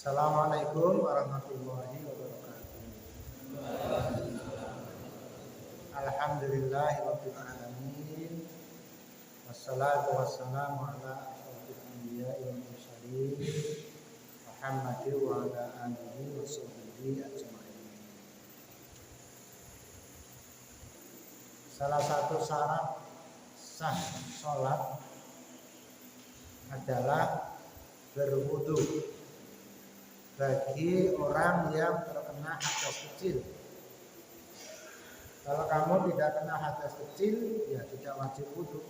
Assalamualaikum warahmatullahi wabarakatuh. Alhamdulillahirabbil alamin. Wassalatu wassalamu ala asyrofil anbiya'i wal mursalin Muhammadin wa ala alihi wa sahbihi ajma'in. Salah satu syarat sah sholat adalah berwudu bagi orang yang terkena hadas kecil. Kalau kamu tidak kena hadas kecil, ya tidak wajib wudu.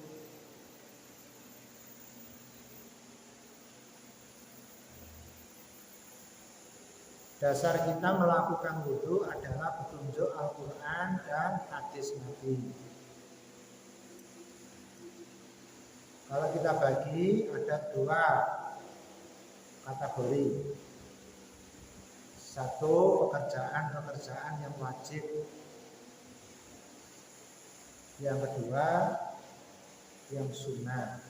Dasar kita melakukan wudu adalah petunjuk Al-Quran dan hadis Nabi. Kalau kita bagi ada dua kategori. Satu, pekerjaan yang wajib. Yang kedua, yang sunnah.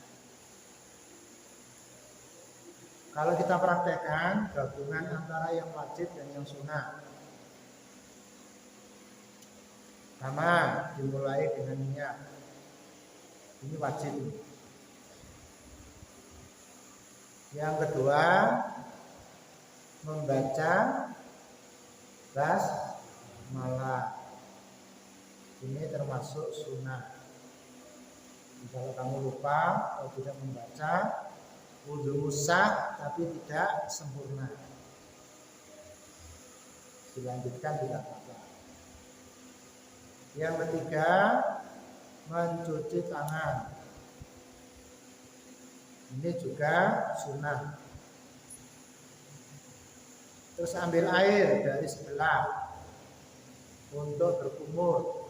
Kalau kita praktekkan gabungan antara yang wajib dan yang sunnah. Pertama, dimulai dengan niat. Ini wajib. Yang kedua, membaca basmalah. Ini termasuk sunnah. Kalau kamu lupa atau tidak membaca, wudu sah tapi tidak sempurna. Dilanjutkan tidak apa-apa. Yang ketiga, mencuci tangan. Ini juga sunnah. Terus ambil air dari sebelah untuk berkumur.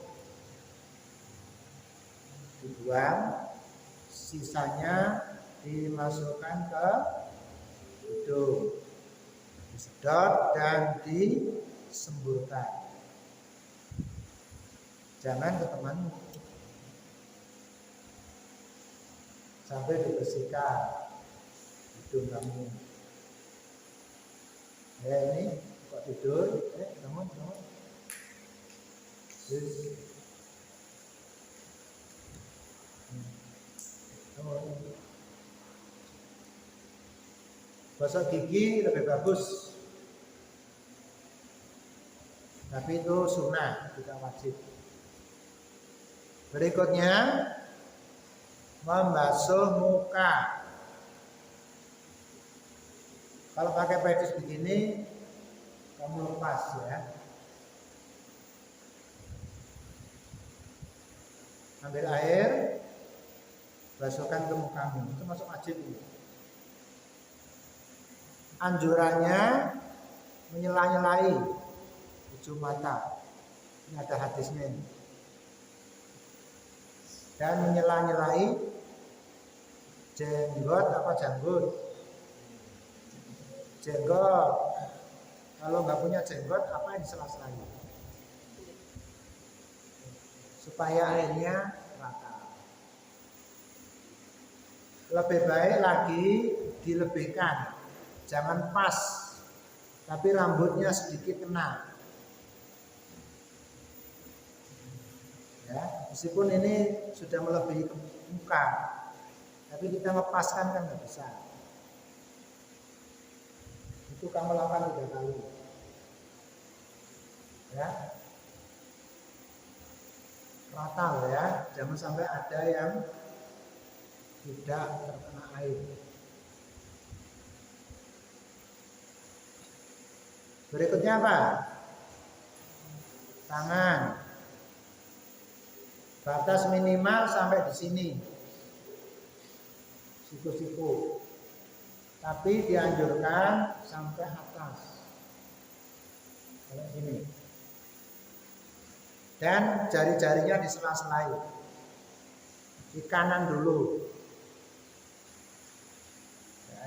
Dibuang, sisanya dimasukkan ke hidung, disedot dan disemburkan. Jangan ke temanmu, sampai dibersihkan hidung kamu. Ya ini kok tidur? Bangun. Gosok gigi lebih bagus, tapi itu sunnah, tidak wajib. Berikutnya, membasuh muka. Kalau pakai pedis begini, kamu lepas ya. Ambil air, basuhkan ke mukamu, itu masuk wajib. Anjurannya menyela-nyelai ujung mata. Ini ada hadisnya ini. Dan menyela-nyelai jenggot apa janggut? Jenggot. Kalau nggak punya jenggot, apa yang disela-selai? Supaya airnya rata. Lebih baik lagi dilebihkan. Jangan pas, tapi rambutnya sedikit kena. Ya, meskipun ini sudah melebihi muka, tapi kita ngepaskan kan nggak bisa. Itu kamu lakukan 3 kali. Ya, rata loh ya, jangan sampai ada yang tidak terkena air. Berikutnya apa? Tangan. Batas minimal sampai di sini. Siku-siku. Tapi dianjurkan sampai atas. Kayak gini. Dan jari-jarinya disela-selai. Di kanan dulu.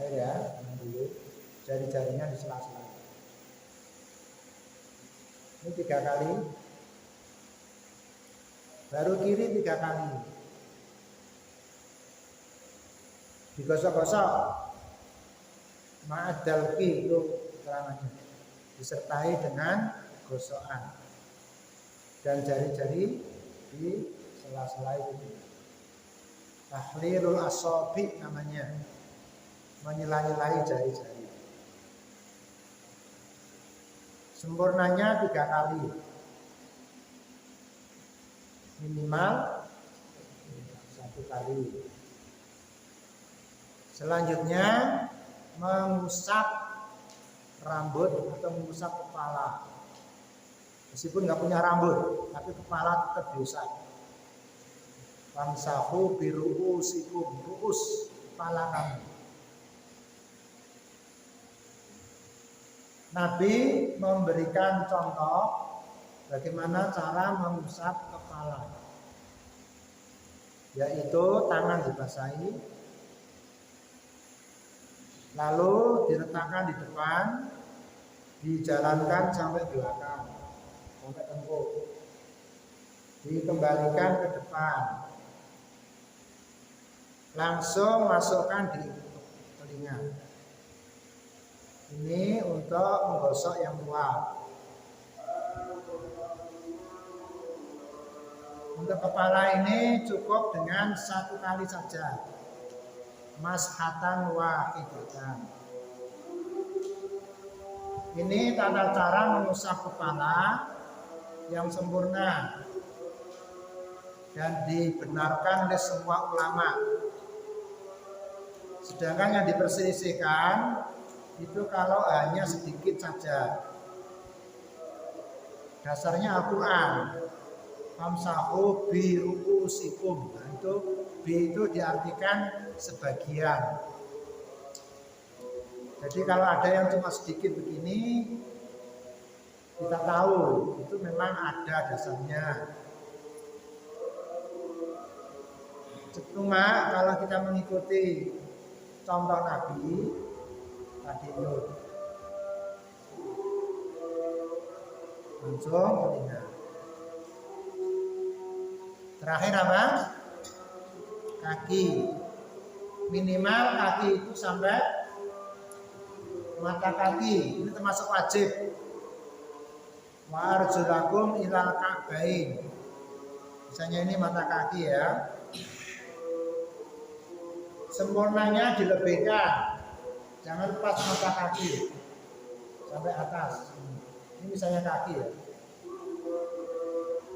Air ya, kanan dulu. Jari-jarinya disela-selai. Ini 3 kali. Baru kiri 3 kali. Digosok-gosok. Ma'adalki itu keterangannya. Disertai dengan gosokan dan jari-jari di sela-sela itu. Tahlilul asabi namanya, menyela-nyelai jari-jari. Sempurnanya 3 kali, minimal 1 kali. Selanjutnya mengusap rambut atau mengusap kepala. Meskipun nggak punya rambut, tapi kepala tetap diusap. Famsahu biru'usikum, ru'us, kepala kamu. Nabi memberikan contoh bagaimana cara mengusap kepala, yaitu tangan dibasahi, lalu diletakkan di depan, dijalankan sampai belakang, sampai tengkuk, dikembalikan ke depan, langsung masukkan di telinga. Ini untuk menggosok yang tua. Untuk kepala ini cukup dengan 1 kali saja, mashatan wahidatan. Ini tata cara mengusap kepala yang sempurna dan dibenarkan oleh semua ulama. Sedangkan yang diperselisihkan itu kalau hanya sedikit saja. Dasarnya Al-Quran, famsahu bi ru'usikum. Nah, itu bi itu diartikan sebagian. Jadi kalau ada yang cuma sedikit begini, kita tahu itu memang ada dasarnya. Cuma kalau kita mengikuti contoh Nabi tadi itu langsung telinga. Terakhir apa? Kaki. Minimal kaki itu sampai mata kaki. Ini termasuk wajib. Wa arjulakum ilal ka'bain. Misalnya ini mata kaki ya. Sempurnanya dilebihkan. Jangan pas mata kaki sampai atas. Ini misalnya kaki ya.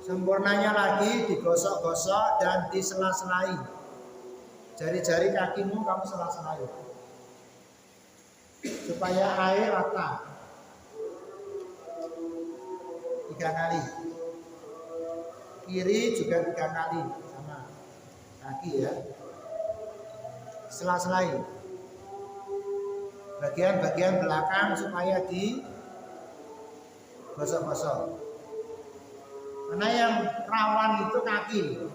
Sempurnanya lagi digosok-gosok dan disela-selai. Jari-jari kakimu kamu sela-selai supaya air rata. 3 kali. Kiri juga 3 kali sama kaki ya. Sela-selai. Bagian-bagian belakang supaya digosok-gosok. Karena yang rawan itu kaki.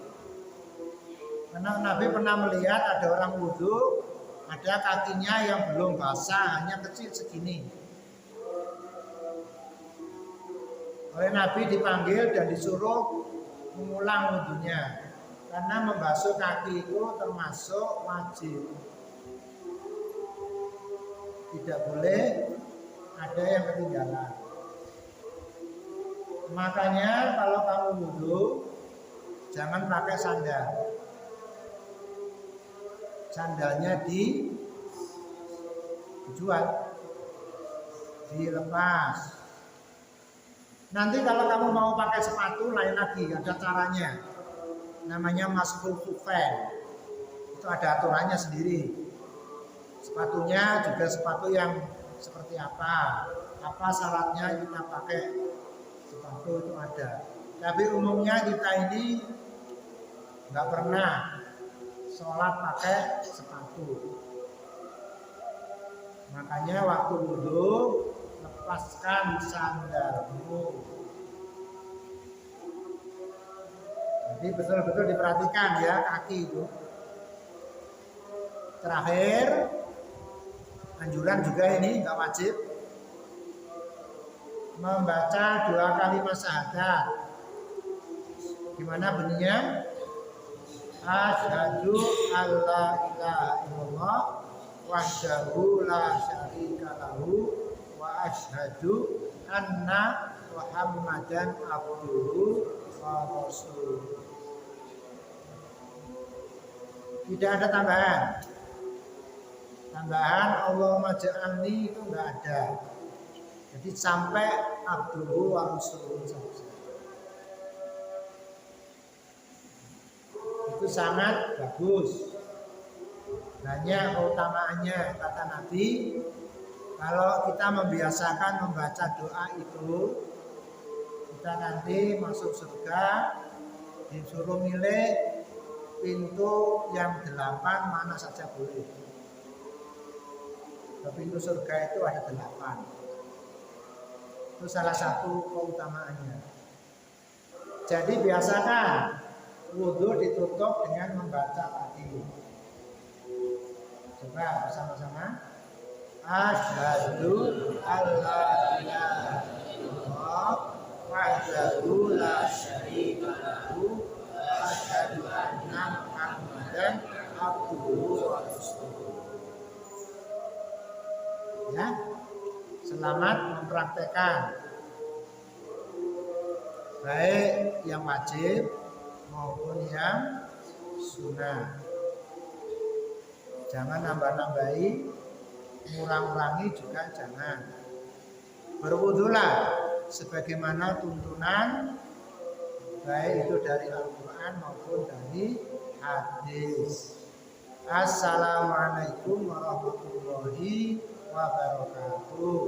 Karena Nabi pernah melihat ada orang wudhu, ada kakinya yang belum basah, hanya kecil segini. Oleh Nabi dipanggil dan disuruh mengulang wudhunya. Karena membasuh kaki itu termasuk wajib. Tidak boleh ada yang ketinggalan. Makanya kalau kamu wudhu, jangan pakai sandal. Sandalnya dijual, dilepas. Nanti kalau kamu mau pakai sepatu lain lagi, ada caranya. Namanya maskhul khufain. Itu ada aturannya sendiri. Sepatunya juga sepatu yang seperti apa syaratnya kita pakai sepatu itu ada. Tapi umumnya kita ini nggak pernah sholat pakai sepatu. Makanya waktu wudhu lepaskan sandalmu. Jadi betul-betul diperhatikan ya kaki itu. Terakhir, anjuran juga ini nggak wajib, membaca 2 kalimat syahadat. Gimana bunyinya? Asyhadu alla ilaha illallah wahdahu la syarika lahu wa asyhadu anna Muhammadan abduhu wa rasuluh. Tidak ada tambahan. Tambahan Allahumma ja'alni itu enggak ada. Jadi sampai abduhu wa rasuluh saja. Itu sangat bagus. Banyak keutamaannya kata Nabi. Kalau kita membiasakan membaca doa itu, kita nanti masuk surga disuruh milih pintu yang 8 mana saja boleh. Pintu surga itu ada 8. Itu salah satu keutamaannya. Jadi biasakan wudhu ditutup dengan membaca tadi. Coba bersama-sama. Asyhadu alla ilaha illallah wahdahu la syarika lahu wa asyhadu anna Muhammadan abduhu wa rasuluh. Ya. Selamat mempraktekkan baik yang wajib maupun yang sunnah. Jangan nambah-nambahi, ngurang-ngurangi juga jangan. Berwudulah sebagaimana tuntunan baik itu dari Al-Quran maupun dari hadis. Assalamualaikum warahmatullahi wabarakatuh.